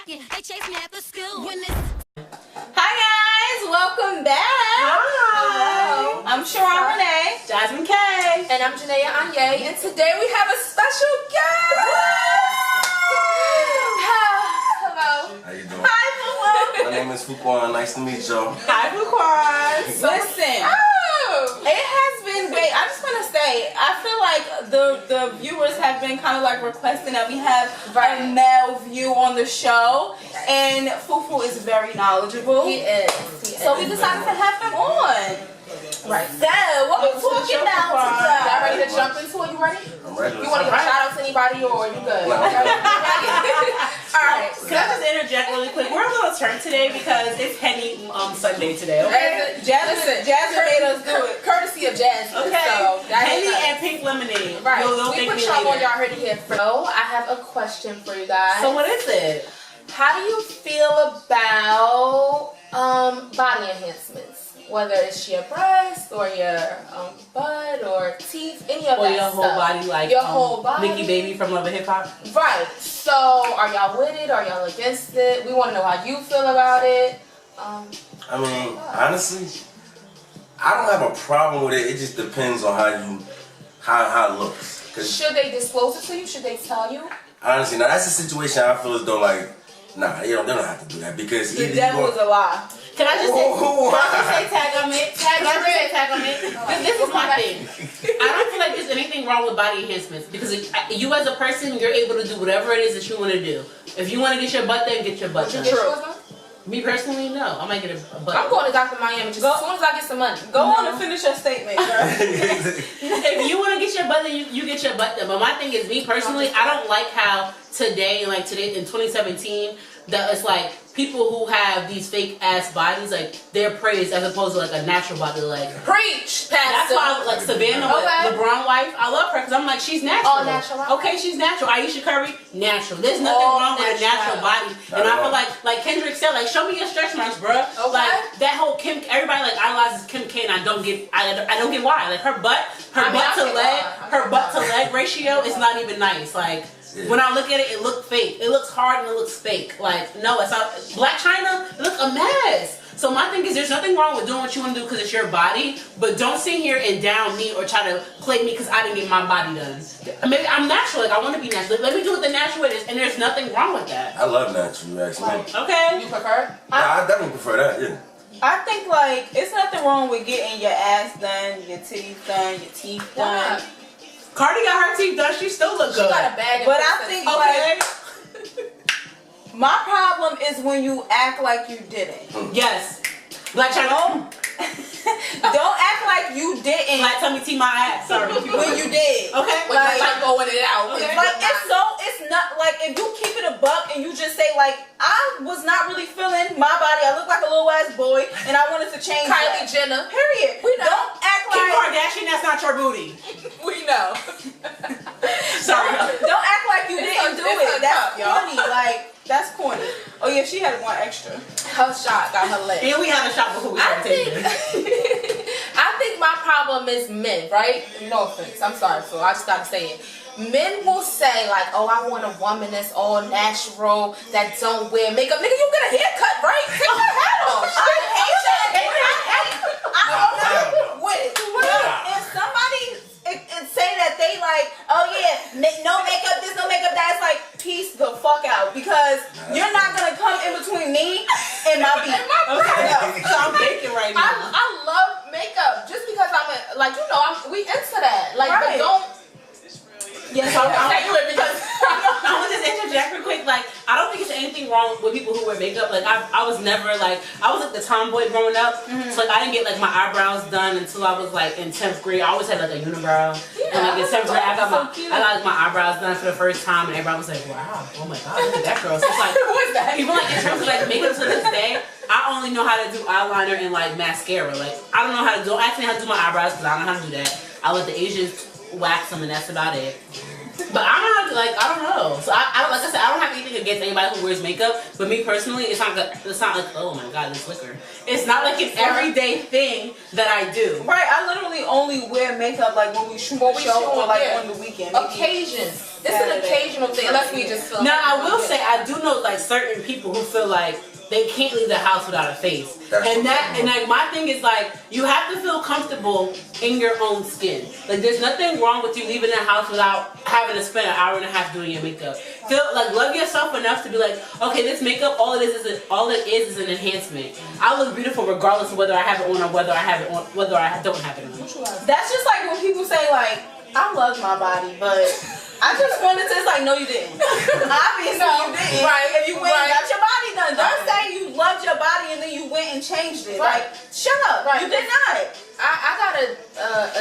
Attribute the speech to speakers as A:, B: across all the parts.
A: They chase me after school when it's...
B: Hi guys, welcome back.
C: Hi.
B: I'm Sharon Renee.
C: Jasmine K.
B: And I'm Janaea Anye. And today we have a special guest. Hello.
D: How you doing?
B: Hi, hello.
D: My name is Fuquan. Nice to meet y'all.
C: Hi, Fuquan.
B: Listen, it has been great. I just want to say, I feel like the viewers have been kind of like requesting that we have a male view on the show. And Fufu is very knowledgeable.
C: He is.
B: So we decided to have him on. Right. So, what we talking about today? Y'all ready to jump into it? You ready?
D: I'm ready.
B: You want to give a shout out to anybody or you good?
D: No.
B: Alright.
C: Can I just interject really quick? We're a little turn today because it's Henny Sunday today, okay?
B: Jasmine made us do it. Courtesy of Jasmine.
C: Okay.
B: So,
C: Henny and pink lemonade.
B: right.
C: You'll
B: We
C: thank
B: put
C: me
B: y'all on,
C: later.
B: y'all heard it here first. So, I have a question for you guys.
C: So what is it?
B: How do you feel about body enhancements? Whether it's your breast or your butt or teeth, any of
C: Or
B: that
C: your whole
B: stuff.
C: body, like
B: your whole body.
C: Nicki Baby from Love and Hip Hop.
B: Right. So, are y'all with it? Are y'all against it? We want to know how you feel about it.
D: I mean, honestly, I don't have a problem with it. It just depends on how it looks. Cause
B: Should they disclose it to you? Should they tell you?
D: honestly, now that's a situation I feel as though like, nah, they don't have to do that because
B: The
D: either
B: devil is a lie.
C: Can I just say,
D: Whoa.
C: can I just say tag on it? Can I just say tag on it? This is my thing. I don't feel like there's anything wrong with body enhancements because you as a person, you're able to do whatever it is that you want to do. If you want to get your butt done, get your butt done. Me personally, no. I might get a butt.
B: I'm going to Dr. Miami just as soon as I get some money. Go on and finish your statement, girl.
C: If you want to get your butt done, you get your butt done. But my thing is, me personally, I don't like how today in 2017, that it's like people who have these fake ass bodies, like they're praised as opposed to like a natural body. Like
B: Preach,
C: that's
B: Pastor.
C: why like Savannah,
B: Okay.
C: LeBron wife, I love her because I'm like she's natural.
B: All natural.
C: Okay, she's natural. Aisha Curry, natural. There's nothing
B: All
C: wrong with a natural body. And I feel like Kendrick said, like show me your stretch marks, bruh.
B: Okay.
C: Like that whole Kim, everybody like idolizes Kim K, and I don't get why. Like her butt to leg ratio is not even nice. Like.
D: Yeah.
C: When I look at it, it looks fake. It looks hard and it looks fake. Like, no, it's not. Black China, it looks a mess. So my thing is, there's nothing wrong with doing what you want to do because it's your body, but don't sit here and down me or try to play me because I didn't get my body done. Maybe I'm natural, like I want to be natural. Let me do it the natural way, and there's nothing wrong with that.
D: I love natural, actually.
C: Okay.
B: You prefer?
D: I definitely prefer that. Yeah.
E: I think like it's nothing wrong with getting your ass done, your titties done, your teeth done.
C: Cardi got her teeth done. She still look
B: She
C: good.
B: got a bag of
E: But I think
C: Okay.
E: like my problem is when you act like you didn't.
C: Yes. Black China.
E: Don't act like you didn't
C: Like tell me T my ass. Sorry.
E: when you did.
C: Okay.
B: like going it out.
C: Okay.
E: Like it's not like if you keep it a buck and you just say like I was not really feeling my body. I look like a little ass boy and I wanted to change.
B: Kylie
E: that.
B: Jenner.
E: Period.
B: We know.
E: Don't act
C: Kim
E: like
C: Kardashian, that's not your booty.
B: We know.
C: Sorry.
E: don't act like you
B: It's
E: didn't do
B: it's
E: it. That's
B: tough, y'all.
E: corny. Like that's corny. Oh yeah, she had one extra.
B: Her shot got her leg.
C: And we had a shot before we
B: I
C: started taking
B: think,
C: it.
B: I think my problem is men, right? No offense. I'm sorry, Phil. I just gotta say it. Men will say like, "Oh, I want a woman that's all natural, that don't wear makeup." Nigga, you get a haircut, right? Take your hat off. I hate that. I don't know with it.
E: If somebody and say that they like, oh yeah, no makeup this, no makeup that, it's like, peace the fuck out because you're not gonna come in between me and my beat.
C: Okay. So I'm baking right now.
B: I love makeup just because we into that. Like,
E: Right.
B: but don't.
C: Yes,
B: I because
C: I want to just interject real quick. Like, I don't think there's anything wrong with people who wear makeup. Like, I was never like, I was like the tomboy growing up. So like, I didn't get like my eyebrows done until I was like in 10th grade. I always had like a unibrow. And like in 7th grade, I got my eyebrows done for the first time, and everybody was like, wow, oh my god, look at that girl. So it's like,
B: what's that?
C: people like in terms of like makeup to this day, I only know how to do eyeliner and like mascara. Like, I don't know how to do. I actually how to do my eyebrows because I don't know how to do that. I let the Asians wax them, and that's about it. But I don't know, like, I don't know. So I like I said, I don't have anything against anybody who wears makeup, but me personally, it's not like oh my god, this liquor. It's not like an everyday thing that I do.
E: Right, I literally only wear makeup like when we shoot a show or like on the weekend.
B: Occasions. It's an occasional thing, unless we just feel.
C: Now I will say I do know like certain people who feel like they can't leave the house without a face. And like my thing is like you have to feel comfortable in your own skin. Like there's nothing wrong with you leaving the house without having to spend an hour and a half doing your makeup. Feel like love yourself enough to be like, okay, this makeup, all it is an enhancement. I look beautiful regardless of whether I have it on or whether I have it on, whether I don't have it on.
E: That's just like when people say like, I love my body, but I just wanted to. It's like, no, you didn't. Obviously, you didn't.
B: Right.
E: If you went and got your body done, don't say you loved your body and then you went and changed it.
B: Right.
E: Like, shut up. Right. You did not.
B: I got a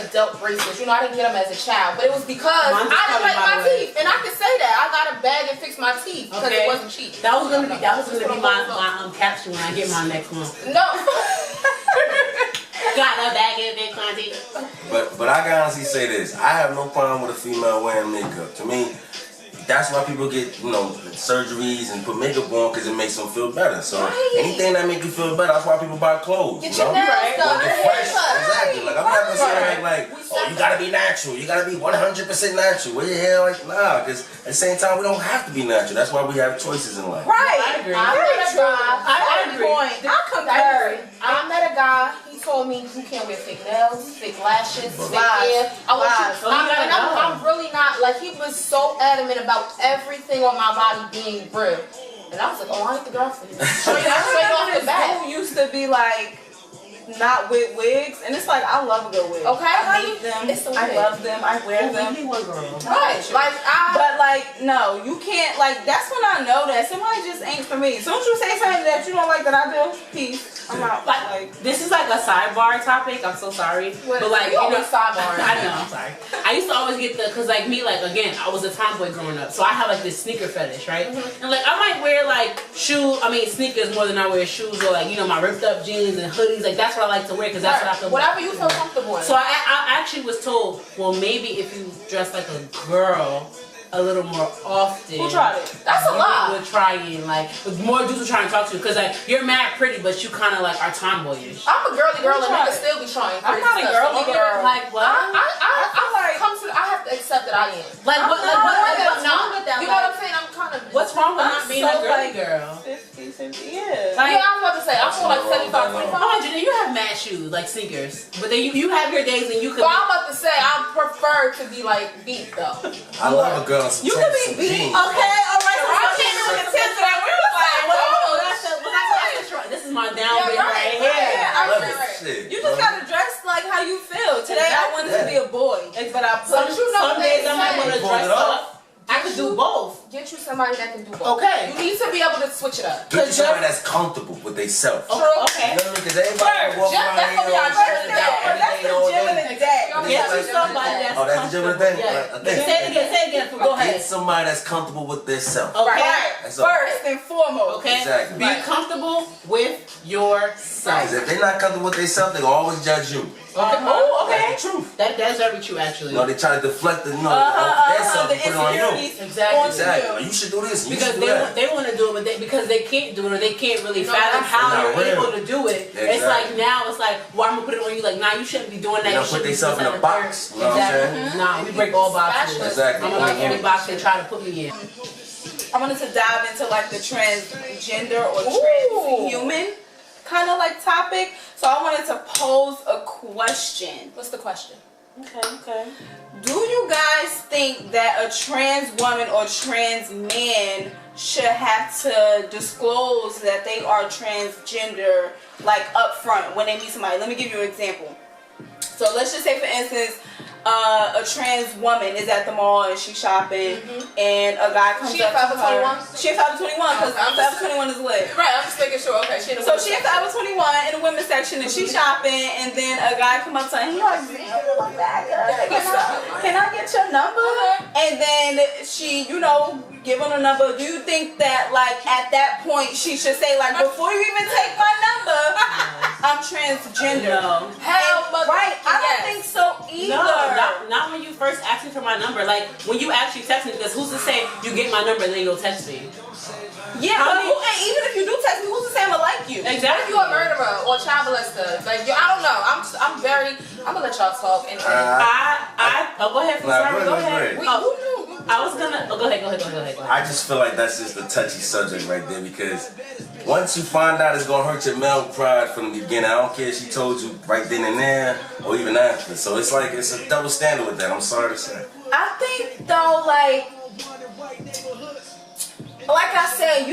B: adult bracelets. You know, I didn't get them as a child, but it was because I didn't like my teeth, and I can say that I got a bag and fixed my teeth because it wasn't cheap.
C: That was gonna be my caption when I get my next one.
B: No.
C: Got a bag and fixed my teeth.
D: But I can honestly say this: I have no problem with a female wearing makeup. To me, that's why people get surgeries and put makeup on because it makes them feel better. So anything that make you feel better, that's why people buy clothes.
B: Get your nails done.
D: Get fresh. Exactly. Like I'm not gonna say like, oh, you gotta be natural. You gotta be 100% natural. Wear your hair like because at the same time we don't have to be natural. That's why we have choices in life.
E: Right.
C: I agree.
B: I agree.
E: I concur.
B: I met a guy. He told me you can't wear fake nails, fake lashes, fake hair. I'm really not like. He was so adamant about everything on my body being real, and I was like, oh, I ain't the girl for you. Straight off the bat.
E: Who used to be like, not with wigs, and it's like I love a good wig.
B: Okay,
E: I hate them. I love them. I wear them.
B: Right,
E: but like no, you can't. Like that's when I know that somebody just ain't for me. So don't you say something that you don't like that I do? Peace. I'm out.
C: Like this is like a sidebar topic. I'm so sorry, but like
B: sidebar.
C: I know. I'm sorry. I used to always get cause like me like again I was a tomboy growing up, so I have like this sneaker fetish, right? And like I might wear like sneakers more than I wear shoes or like my ripped up jeans and hoodies. Like that's what I like to wear because that's what I feel.
B: Whatever you feel comfortable in.
C: So I actually was told, well, maybe if you dress like a girl a little more often.
E: Who tried it?
B: That's a lot.
C: We're trying, like, more dudes are trying to talk to you because like you're mad pretty, but you kind of like are tomboyish.
B: I'm a girly girl and niggas still be trying.
E: I'm not a girly girl.
C: Like what?
B: I have to accept that I am.
C: Like what? What's wrong with that?
B: You know what I'm saying? I'm kind of.
C: What's wrong with not being a girly girl?
E: 50, yeah.
C: Like,
B: I was about to say, I feel like 75, 25.
C: Oh, Jenna, you have mad shoes, like sneakers. But then you have your days and you could.
B: Well, I'm about to say, I prefer to be like beat though.
D: I love a girl.
E: You can be beat. Okay, alright. So I came in with the tips that we were like,
C: this is my down bit right here.
E: Yeah, you just gotta dress like how you feel. Today I wanted to be a boy, but I put
C: some days I might want to dress up. I could do both.
B: Get you somebody that can do both.
C: Okay.
B: You need to be able to switch it up.
D: Get you somebody that's comfortable with themselves.
B: True.
E: Okay.
D: You know what I mean? Because everybody walk around
E: That's the gym in the day.
C: Get you somebody that's
D: comfortable. Oh, that's the gym in the day?
C: Say it again. Go ahead.
D: Get somebody that's comfortable with themselves.
C: Okay.
E: First and foremost.
C: Okay.
D: Exactly.
C: Be comfortable with yourself.
D: Because if they're not comfortable with themselves, they always judge you.
C: Okay. Oh, okay.
D: That's the truth.
C: That's very true, actually.
D: No, they try to deflect the their self and put it on you.
C: Exactly.
D: Exactly. You should do this.
C: Because they want to do it, but because they can't do it, or they can't really fathom how you're able to do it.
D: Exactly.
C: It's like now, it's like, well, I'm gonna put it on you. Like, nah, you shouldn't be doing that.
D: They don't put themselves in a box. You know what I'm saying?
C: Nah, we break all boxes.
D: Exactly.
C: I'm gonna break every box they try to put me in.
E: I wanted to dive into like the transgender or transhuman kind of like topic. So I wanted to pose a question.
B: What's the question?
E: Okay. Do you guys think that a trans woman or trans man should have to disclose that they are transgender like up front when they meet somebody? Let me give you an example. So let's just say for instance, a trans woman is at the mall and she's shopping, and a guy comes up to her. She a Forever 21 because Forever 21 is lit.
B: Right, I'm just making sure. Okay, she a
E: Forever 21 in the women's section, and she's shopping, and then a guy come up to her and he's like, "Damn, you look that good. Can I get your number?" And then she, give him a number. Do you think that like at that point she should say like, before you even take my number, I'm transgender.
C: No.
B: Hell, but
E: Right? I don't
B: yes.
E: think so either.
C: No, not when you first asked me for my number. Like when you actually text me, because who's to say you get my number and then you'll text me?
E: Yeah, but and even if you do text me, who's to say I'm gonna like you?
B: What if
C: Exactly.
B: you a murderer or child molester? Like, I don't know. I'm gonna let y'all talk. And
C: Go ahead. Sorry, go ahead. I was gonna. Go ahead.
D: I just feel like that's just a touchy subject right there because once you find out it's gonna hurt your male pride from the beginning, I don't care if she told you right then and there or even after. So it's like it's a double standard with that. I'm sorry to say.
E: I think though, like I said,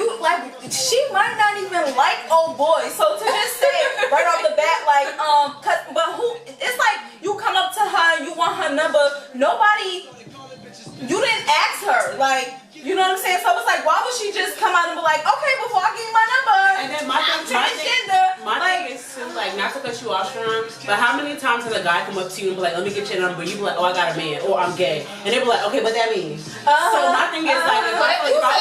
E: she might not even like old boys. So to just say right off the bat, it's like you come up to her and you want her number. You didn't ask her, you know what I'm saying? So it's like, why would she just come out and be like, okay, before I give you my number,
C: And then
E: I'm transgender.
C: My thing is to, not to cut you off, Sharon, but how many times has a guy come up to you and be like, let me get your number? You be like, oh, I got a man, or I'm gay. And they be like, okay, what that means? So my thing is,
B: you say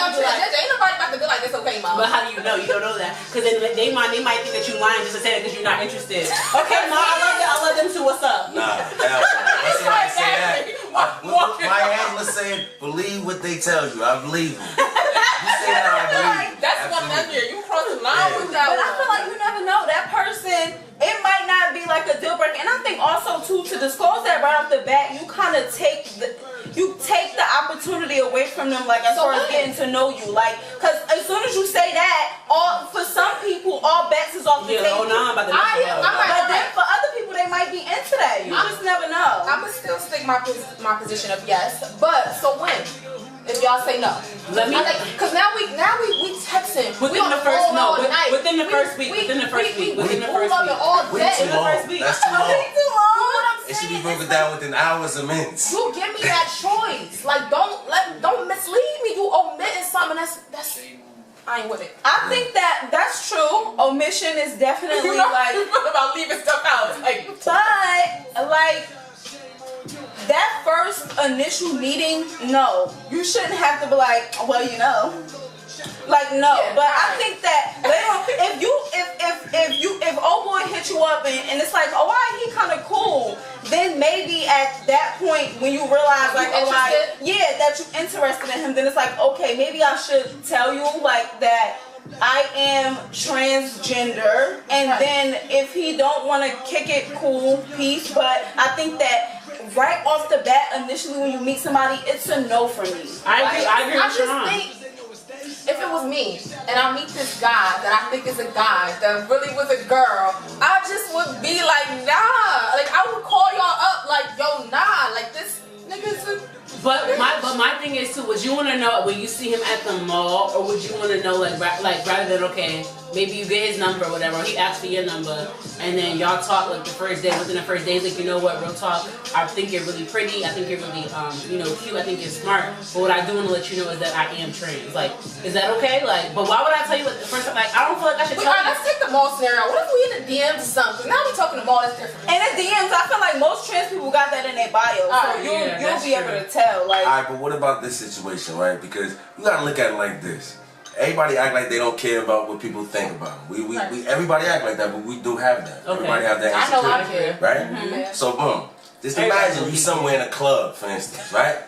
B: I'm transgender, ain't nobody about to be like, it's okay, mom.
C: but how do you know? You don't know that. Because they might think that you lying just to say that because you're not interested. Okay, mom, I love them too. What's up?
D: Nah, hell no. When somebody say that, my handler said, believe what they tell you. I believe them. You say that, I believe.
B: That's one measure. You cross the line with that.
E: But I feel like you never know. That person, it might not be like a deal breaker. And I think also too, to disclose that right off the bat, you kind of take the opportunity away from them, as far as getting to know you. Because as soon as you say that, for some people, all bets is off the table.
C: Oh, no, I'm about to
E: But then for other people, they might be into that. You just never know.
B: I'm gonna still stick my position of yes, but so when? If y'all say no, because now we texting
C: within the first week.
B: Within the first week.
D: Way too long. It should be broken down within hours or minutes.
B: You give me that choice. Don't mislead me. You omitting something that's I ain't with it.
E: I think that's true. Omission is definitely
B: about leaving stuff out.
E: That first initial meeting, no, you shouldn't have to be like, well, no. No,
B: Yeah,
E: but I think that later on, if old boy hit you up and it's like, oh, he kind of cool, then maybe at that point when you realize that you're interested in him, then it's like, okay, maybe I should tell you that I am transgender, and then if he don't want to kick it, cool, peace. But I think that right off the bat, initially when you meet somebody, it's a no for me.
C: I agree with Sharon.
B: I just think if it was me and I meet this guy that I think is a guy that really was a girl, I just would be like, nah. I would call y'all up yo, nah. This nigga's a...
C: But my thing is too, would you want to know when you see him at the mall, or would you want to know rather than, okay, maybe you get his number or whatever, or he asks for your number, and then y'all talk the first day, within the first day, you know what, real talk, I think you're really pretty, I think you're really cute, I think you're smart, but what I do want to let you know is that I am trans. Is that okay? But why would I tell you the first time? I don't feel like I should tell you.
B: Let's take the mall scenario. What if we in the DMs or something? Now we talking the mall, that's different.
E: And the DMs, I feel like most trans people got that in their bio, so you'll be able to tell.
D: Alright, but what about this situation, right? Because you gotta look at it like this. Everybody act like they don't care about what people think about them. Everybody act like that, but we do have that.
C: Okay.
D: Everybody have that
B: I know I
D: insecurity,
B: care.
D: right?
B: Mm-hmm.
D: So boom. Just imagine you somewhere in a club, for instance, right?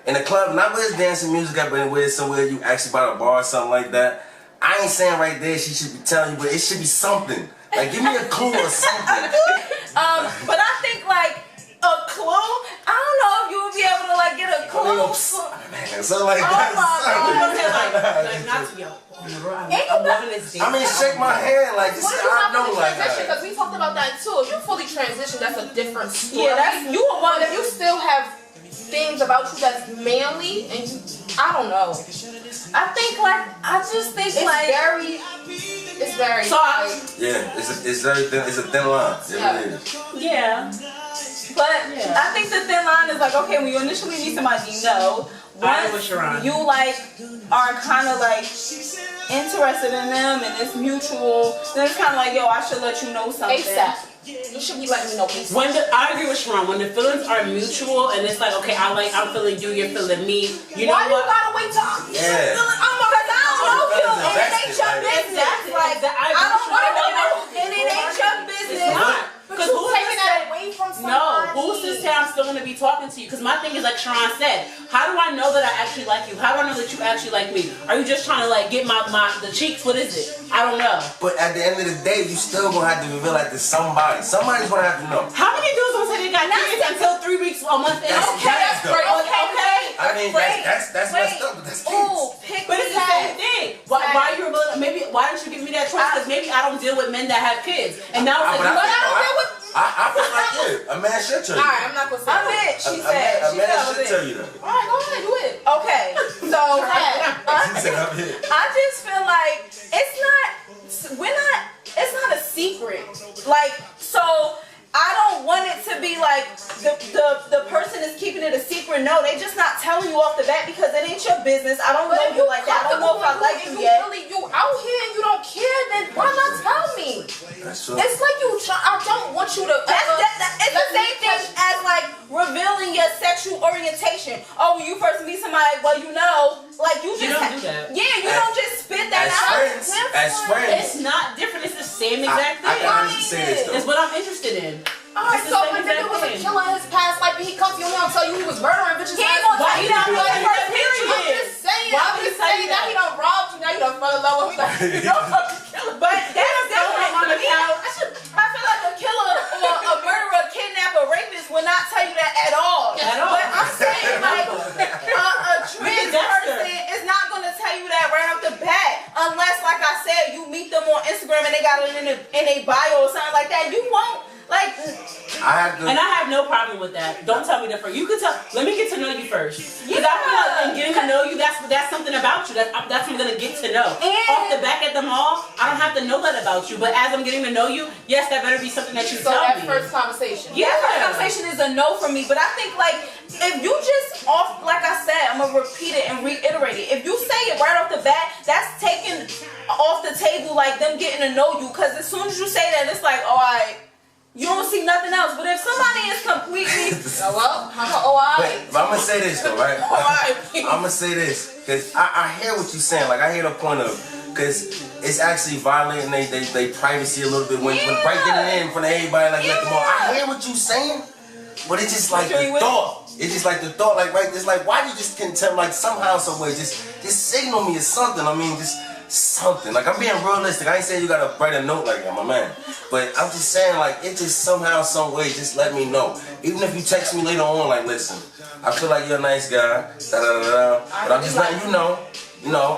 D: In a club, not where it's dancing music, but where it's somewhere you actually by a bar or something like that. I ain't saying right there she should be telling you, but it should be something. Give me a clue or something.
E: But I think a clue. I don't know if you would be able to get a clue.
D: So like that.
C: Not to yo.
D: I mean, shake my hand just
B: What if
D: I
B: you're not
D: know
B: fully
D: like
B: transition?
D: that.
B: Because we talked about that too. If you're fully transitioned, that's a different story.
E: Yeah, that's you.
B: But if you still have things about you that's manly, and I don't know.
E: I think I just think
B: it's very.
E: So
D: it's very thin. It's a thin line. It really is.
E: Yeah. But I think the thin line is okay, when you initially meet somebody, once you are kind of interested in them and it's mutual, then it's kind of yo, I should let you know something.
B: ASAP. You should be letting me know ASAP.
C: I agree with Sharon. When the feelings are mutual and it's okay, I'm feeling you, you're feeling me.
B: Why you gotta wait till I'm
D: Yeah.
E: Because I don't know you, and it ain't your business.
C: Exactly.
E: I don't want to know, and it ain't your business.
C: talking to you. Because my thing is, like Sharon said, how do I know that I actually like you? How do I know that you actually like me? Are you just trying to like get the cheeks? What is it? I don't know.
D: But at the end of the day, you still gonna have to reveal that to somebody. Somebody's gonna have to know.
C: How many dudes gonna say they got kids until 3 weeks, a month in?
B: That's great.
E: Okay.
D: I mean, that's messed up, but that's kids.
E: Ooh, pick
C: But it's the same thing. Why you revealing? Maybe why didn't you give me that choice? Because maybe I don't deal with men that have kids, and now it's like,
D: I feel like yeah, a man should tell you.
B: Alright, I'm not gonna say that.
E: She said.
D: A man should tell you that.
B: Alright, go ahead, do it.
E: Okay, so
D: She said I'm here.
E: I just feel like it's not a secret. Like, so I don't want it to be like the person is keeping it a secret. No, they just not telling you off the bat because it ain't your business. I don't know you like that. I don't know if I like you yet.
B: You out here and you don't care, then why not tell me?
D: That's true.
B: It's like I don't want you to.
E: It's the same thing as like revealing your sexual orientation. Oh, when you first meet somebody, well, you know, like you just
C: don't do that.
E: Yeah, you don't just spit that out.
D: As friends,
C: it's not different. It's the same exact thing.
D: I can honestly say this though.
C: It's what I'm interested in.
B: Alright,
C: It's
B: so
C: the
B: when
C: same
B: nigga was a
C: thing.
B: killer in his past life, he come to you and tell you he was murdering bitches.
E: He ain't gonna tell you that
C: Why
E: when
C: he
E: you first
C: not-
E: meet you.
B: I'm just saying.
C: Why
B: I'm
C: would he
B: just
C: tell
B: saying
C: you
B: that
C: that?
B: he done robbed you. Now you done fell in love with him. You don't fucking kill him.
E: But that's different.
C: on the couch.
E: I feel like a killer or a murderer, kidnapper, rapist will not tell you that at all.
C: At all.
E: But I'm saying like a trans person is not gonna tell you that right off the bat, unless, like I said, you meet them on Instagram and they got it in a bio or something like that. You won't like.
C: And I have no problem with that. Don't tell me that first. You could tell. Let me get to know you first. Because I feel like in getting to know you, that's something about you. That's what I'm gonna get to know. Off the back at the mall, I don't have to know that about you. But as I'm getting to know you, yes, that better be something that you
B: So
C: tell
B: that
C: me.
B: first conversation.
E: Yeah, that first conversation is a no for me. But I think like if you just off, like I said, I'm gonna repeat it and reiterate it. If you say it right off the bat, that's taking off the table like them getting to know you. Because as soon as you say that, it's like, all right. You don't see nothing else. But if somebody is completely
B: Well,
D: but I'm gonna say this though, right? I'm gonna say this because I hear what you're saying. Like I hear the point of because it's actually violating they privacy a little bit when breaking it in in front of everybody like at the mall. I hear what you're saying, but it's just like the thought. It's just like the thought, like right. It's like why you just can't tell like somehow, some way, just signal me or something. I mean, just something. Like I'm being realistic. I ain't saying you gotta write a note like I'm a man, but I'm just saying like it just somehow, some way, just let me know. Even if you text me later on, like listen, I feel like you're a nice guy, but I'm just letting you know.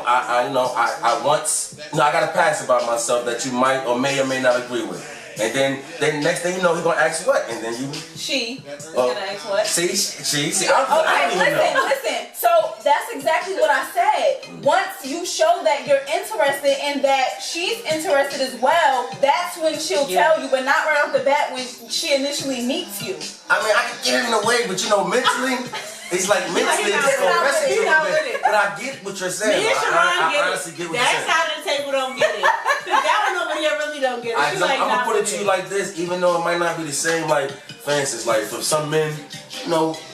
D: I once, I got a past about myself that you might or may not agree with. And then next thing you know, he's gonna ask what, and then you.
E: She. Gonna ask what?
D: See,
E: Okay, listen. So that's exactly what I said. Once you show that you're interested and that she's interested as well, that's when she'll tell you, but not right off the bat when she initially meets you.
D: I mean, I can get it in a way, but mentally. It's like mentally, it's gonna rest you a little bit. But I get what you're saying.
C: Me and Sharon
D: I honestly get what you're saying.
C: That side of the table don't get it. That one over here really don't get it.
D: I'm gonna put it to you like this, even though it might not be the same. Like, for instance, like for some men,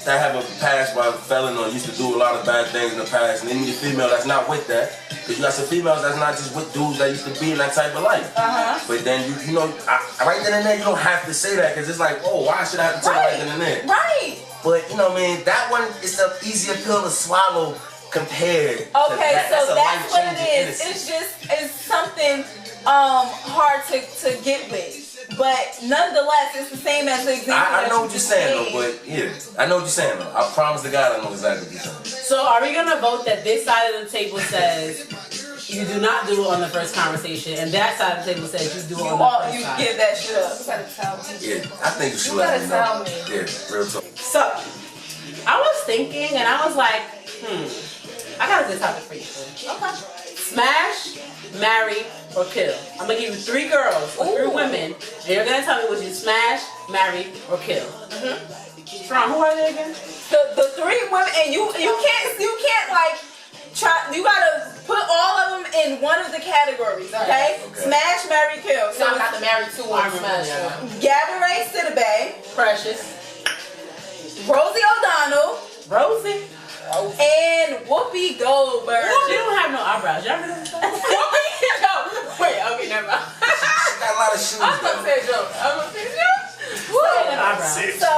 D: that have a past by felon or used to do a lot of bad things in the past, and they meet a female that's not with that. Because you got some females that's not just with dudes that used to be in that type of life. But then right then and there, you don't have to say that because it's like, oh, why should I have to tell right then and there?
E: Right.
D: But that one is an easier pill to swallow compared to that.
E: So that's what it
D: life-changing
E: is. It's something hard to get with. But nonetheless, it's the same as the example.
D: I know what you're saying though, but I know what you're saying though. I promise to God I know exactly what you're saying.
C: So are we gonna vote that this side of the table says you do not do it on the first conversation, and that side of the table says you do it on the first
E: you
C: side?
E: give that shit up.
B: You gotta tell me.
D: Yeah, I think you should
B: You
D: let me
B: gotta tell
D: know.
B: me.
D: Yeah, real talk.
C: So I was thinking, and I was like, I got a good topic for you.
B: Okay.
C: Smash, marry, or kill. I'm gonna give you 3 girls or 3 women, and you're gonna tell me would you smash, marry, or kill. Sharon, who are they again?
E: The 3 women, and you can't like try. You gotta put all of them in one of the categories. Okay? Smash, marry, kill.
B: So I got to marry 2 or smash one.
E: Gabourey Sidibe,
C: Precious.
E: Rosie O'Donnell,
C: Rosie.
E: and Whoopi Goldberg.
C: She don't have no eyebrows. Y'all remember that?
B: Wait, okay, never mind.
D: She got a lot of shoes
B: I'm gonna
D: though.
B: say a joke.
C: Eyebrows.
E: So,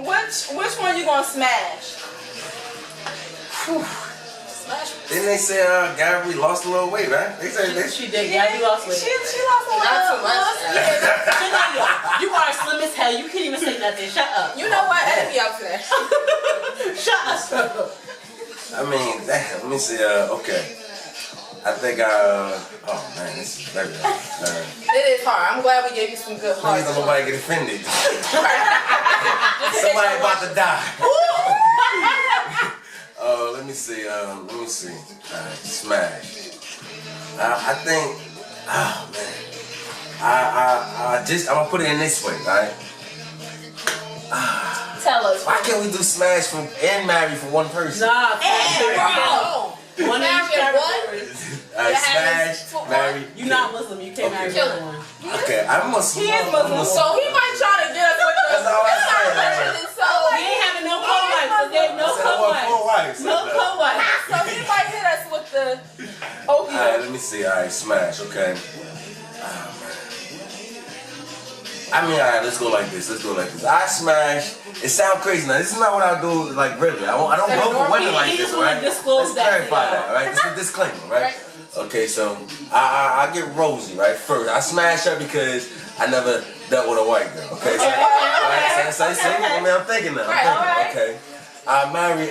E: which which one you gonna smash?
D: Didn't they say Gabby lost a little weight, right? They said
C: She did. Gabby lost weight.
E: She lost a
B: Not too
E: little.
B: much.
C: You are slim as hell. You can't even say nothing. Shut up.
B: You know what? Edit me out today.
C: Shut up.
D: I mean, damn, let me see. Okay. I think oh man, this is very hard.
B: It is hard. I'm glad we gave you some good hard.
D: Please don't nobody get offended. Somebody about to die. Let me see. Smash. I think. Oh man. I'm gonna put it in this way, right?
B: Tell us.
D: Why can't we do smash and marry for one person?
C: Nah,
B: Bro.
C: one
B: Marry
C: each.
D: Smash, marry.
C: You're not Muslim. You can't marry anyone.
D: Okay, I'm Muslim.
E: He is Muslim.
B: So he might try to get us with the.
D: That's all I'm saying.
B: So
C: We ain't having no co-wives, okay? No co-wives. No co-wives.
B: So he might hit us with the.
D: Alright, let me see. Alright, smash. Okay. I mean, alright, let's go like this. I smash. It sounds crazy now. This is not what I do, like, really. I don't go for women like this, right? Let's clarify that, right? This is a disclaimer, right? Okay, so I get rosy, right? First, I smash her because I never dealt with a white girl. Okay, so, alright, so I mean, I'm thinking now. Okay. I marry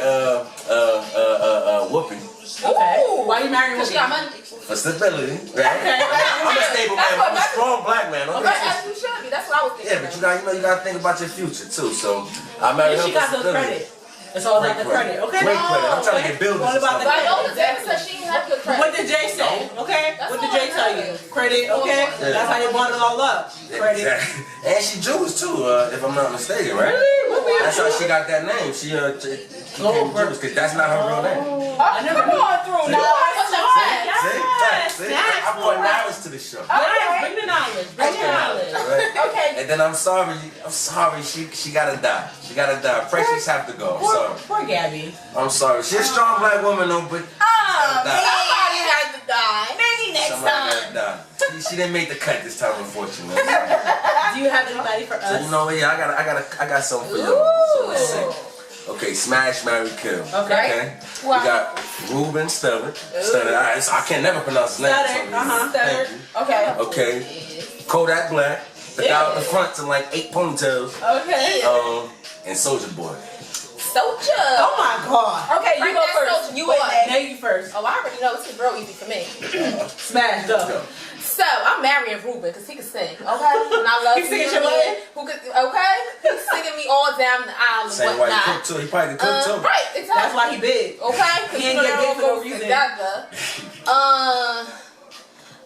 D: Whoopi.
C: Okay. Why you marrying
B: She got money.
D: For stability, right? I'm a stable man. I'm a strong black man.
B: Okay, as you should be. That's what I was thinking.
D: Yeah, but you gotta think about your future too. So I marry her
C: She
D: for
C: got the
D: stability.
C: credit. It's all about the credit, okay?
D: Great credit. I'm trying to get buildings.
C: What about the
B: But I know
C: credit?
B: the Jay said she didn't have good credit.
C: What did Jay say? Okay?
B: That's
C: What did
B: all
C: Jay
B: that
C: tell you?
B: matters.
C: Credit, okay?
D: Yeah.
C: That's how they brought it all up. Credit.
D: Exactly. And she Jewish too, if I'm not mistaken, right?
C: Really?
D: That's how she got that name. She became Jewish because that's not her real name.
E: Come on through now.
D: See? I brought knowledge to the show.
C: Yes, bring the knowledge. Bring the knowledge.
D: Right?
E: Okay.
D: And then I'm sorry. She gotta die. She gotta die. Precious have to go. I'm sorry.
C: Poor Gabby.
D: I'm sorry. She's a strong black woman though, but
B: Somebody has to die.
E: Maybe next
D: somebody
E: time.
D: gotta die. She didn't make the cut this time, unfortunately.
C: Do you have anybody for
D: So
C: us?
D: you know, yeah, I got something for you. So let's see. Okay, smash, marry, kill.
C: Okay.
D: We got Ruben Studdard. I can never pronounce his name.
C: Studdard,
D: Thank you.
E: Okay.
D: Okay. Kodak Black. The guy with the fronts and like 8 ponytails.
E: Okay.
D: And Soulja Boy.
B: Soldier.
C: Oh my God.
E: Okay, you
B: Right,
E: go
B: that's
E: first.
B: so
E: You
B: boy.
E: and
C: Now you first.
B: Oh, I already know. This is real easy for me.
C: Smash,
D: Go.
C: go.
B: So I'm marrying Ruben because he can sing, okay? And I love
C: He singing
B: him.
C: your wedding?
B: Who could, okay? He's singing me all down the aisle and
D: Same way he cook
B: whatnot.
D: too. He probably can cook too.
B: Right, exactly.
C: That's why he big.
B: Okay, because
C: He ain't get big for no reason.
B: together.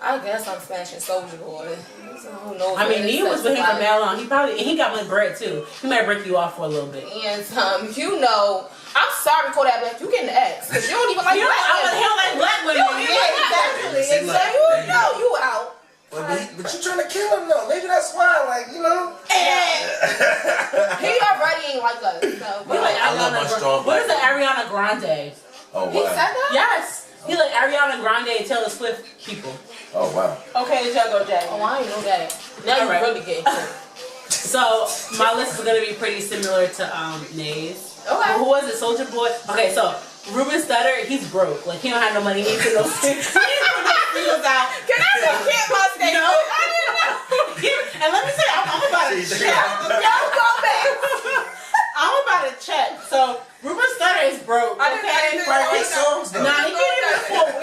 B: I guess I'm smashing Soulja Boy. So who knows
C: I mean,
B: what it
C: Nia was
B: says
C: with him for
B: about
C: that long. He got my bread too. He might break you off for a little bit.
B: And you know, I'm sorry, Kodak Black, you getting the X because you don't even like
C: He don't
B: black
C: like, he don't like black women.
B: exactly.
D: See, look,
B: So you know you out.
D: But you trying to kill him though. Maybe that's why, like, you know.
B: He already ain't like us. So
C: He like
D: I love my
C: Ariana
D: strong
C: Grande. What is the
D: black
C: Ariana Grande?
D: Oh
B: he said
D: wow.
B: that?
C: Yes. He like Ariana Grande and Taylor Swift people.
D: Oh wow.
E: Okay, y'all go, Jay.
B: Oh, I ain't know that. Now you
C: Alright.
B: really getting cool.
C: So my list is gonna be pretty similar to Nays.
B: Okay.
C: Who was it? Soulja Boy. Okay, so Ruben Studdard, he's broke. Like he don't have no money. He ain't put no singles out.
E: Can I just get my statement?
C: No.
E: I didn't know.
C: And let me say, I'm about to check.
E: Y'all go back.
C: I'm about to check. So Ruben Studdard is broke.
E: I didn't
D: Right,
E: know.
D: songs though.
C: Nah, he can't even afford.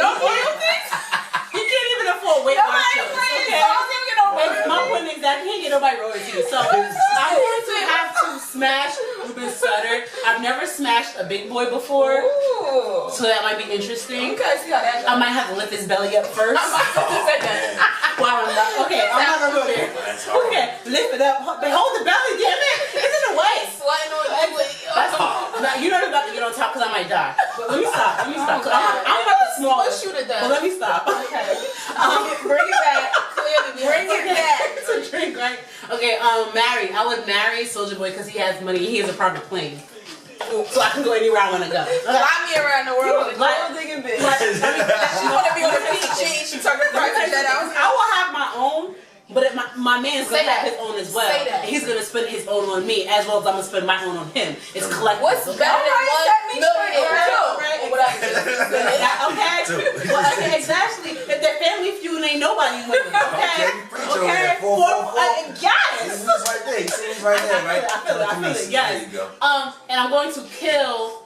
C: He can't even afford weight
E: Nobody
C: watchers.
E: playing
C: Okay.
E: songs. They don't get no
C: And my point is that he ain't get nobody royalties. So I'm going to have to smash Ruben Studdard. I've never smashed a big boy before,
E: Ooh.
C: so that might be interesting.
E: Okay, see how that
C: I
E: goes.
C: might have to lift his belly up first. While I'm not, okay, I'm not gonna go there.
D: That's hard.
C: Okay, lift it up. But hold the belly, damn it! It's in the way.
B: Sweating on you.
C: That's now, you're not about to get on top because I might die. But let me stop. Let me stop. 'Cause I'm about to small.
B: What shoot it does?
C: But let me stop.
B: Okay.
E: Bring it back.
B: Clearly,
E: Bring it back.
C: It's a drink, right? Okay, married. I would marry Soulja Boy because he has money. He has a private plane, so I can go anywhere I want to go.
B: Fly me around the world with a
C: Like-
B: gold digging bitch.
C: Like,
B: She want to be on the PG. She talking private jet out.
C: I will have my own But my man's gonna have his own as well.
B: Say that.
C: And he's gonna spend his own on me as well as I'm gonna spend my own on him. It's collective.
B: What's better than $1 million?
C: Right? Okay. Well, okay, exactly. If they're family feud, ain't nobody winning. Okay.
D: Okay. 4
C: Yes.
D: He's right there. He seems right there, right?
C: I feel it. Yes.
D: There you go.
C: And I'm going to kill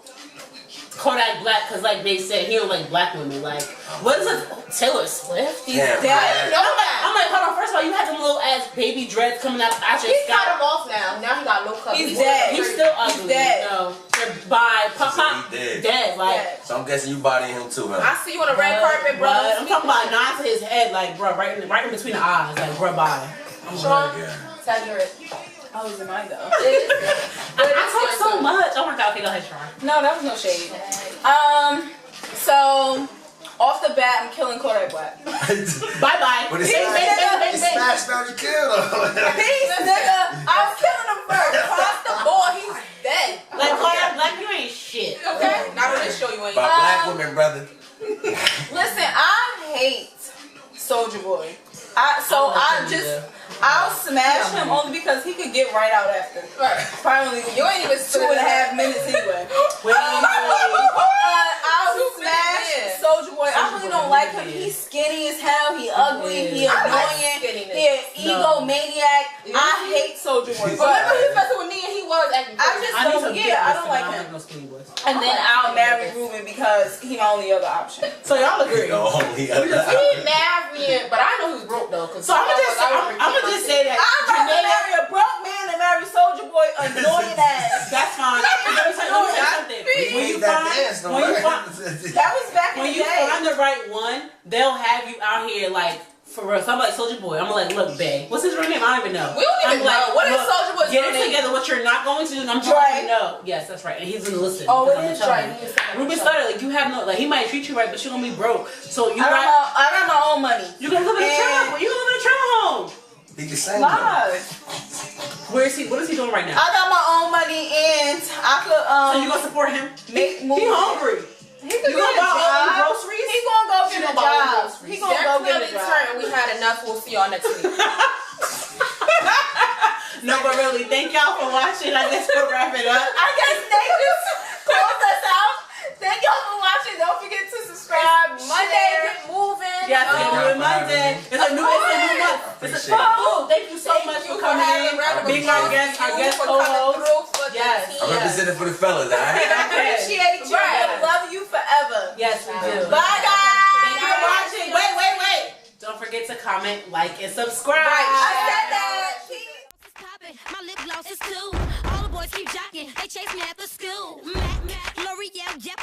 C: Kodak Black because, like they said, he don't like black women. Like, what is it? Taylor Swift?
D: Damn.
B: I didn't know that.
C: I'm like, hold on. First of all, you had them little ass baby dreads coming out after
B: He
C: his
B: cut
C: scalp.
B: him off now. Now he got low cut.
E: He's dead.
C: He's still ugly.
E: He's dead.
C: No, they're by Pop.
D: He
C: Dead. Like.
E: Dead.
D: So I'm guessing you bodying him too, huh?
B: I see you on the red carpet, bro.
C: I'm talking about a knife to his head, like, bro, right in between the eyes, like, bro, bye.
B: Sean,
D: Yeah.
B: tag your it.
E: Oh, was it mine though?
C: I talk so much. Oh my god, okay, go ahead, Sean.
E: No, that was no shade. So off the bat, I'm killing Kodak Black.
C: Bye bye.
D: But it's
C: Bang.
D: smashed out your kill though.
E: Peace, nigga. I was killing him first.
B: Cross the board, he's dead.
C: Like, Kodak Black, you ain't shit.
B: Okay? Not on this show, you ain't.
D: By black women, brother.
E: Listen, I hate Soulja Boy. I'll smash him only because he could get right out after.
B: Right.
E: Probably
B: You ain't even
E: 2.5 minutes anyway. I'll smash Soulja Boy. I really don't like him. He's skinny as hell. He ugly. He annoying. He an egomaniac. I hate Soulja Boy.
B: Remember he was messing with me and he was acting
E: I don't like him.
C: No skinny boys.
E: And then I'll marry Ruben because he's my only other option.
C: So y'all agree.
D: The only other
B: He married, but I know he was broke though.
C: So I'm gonna just say that
E: I'm about to marry a broke man and marry Soulja Boy, annoying ass.
C: that's fine. Let me say something.
E: That was back in
C: When
E: the
C: you
E: day.
C: find the right one, they'll have you out here like for real. So I'm like Soulja Boy. I'm like, look, babe. What's his real name? I don't even know.
B: We don't even know. What is Soulja Boy's
C: Get
B: real
C: it
B: name?
C: together. What you're not going to do, and I'm
E: Dre.
C: trying to know. Yes, that's right. And he's gonna listen.
E: Oh,
C: because
E: it
C: I'm
E: is
C: telling
E: Dre.
C: you. Ruben started like you have no like he might treat you right, but you're gonna be broke. So you
E: I
C: got
E: got my own money.
C: you gonna live in a trailer. You gonna live in a trailer home.
D: He can sing.
E: Live.
C: Where is he? What is he doing right now?
E: I got my own money and I could
C: So you gonna support him?
E: make
C: He
E: movies.
C: hungry.
E: He could
C: You
E: get
C: gonna
E: a
C: buy all the
E: job.
C: groceries?
E: He gonna go
C: She
E: get a
C: gonna buy all the
E: job.
C: groceries.
E: He gonna go get
B: Clearly
E: a job.
B: turned. We had enough. We'll see y'all next week.
C: No, but really, thank y'all for watching. I guess we'll wrap it up.
E: I guess they just close us out. Thank y'all for watching. Don't forget to subscribe.
B: Monday,
E: share.
B: get moving.
C: Yes, it's a Monday. It's a new month. It's a oh, thank you so much for coming in. Being our guest co-host. Yes.
D: I'm representing for the fellas, alright?
E: Appreciate you.
B: Right.
E: Love you forever.
C: Yes, we do.
E: Bye, guys.
C: Thank you for watching. Wait. Don't forget to comment, like, and subscribe.
E: I said that.
A: Poppin', my lip gloss is too. All the boys keep jocking, they chase me after school. Mac, L'Oreal, yep.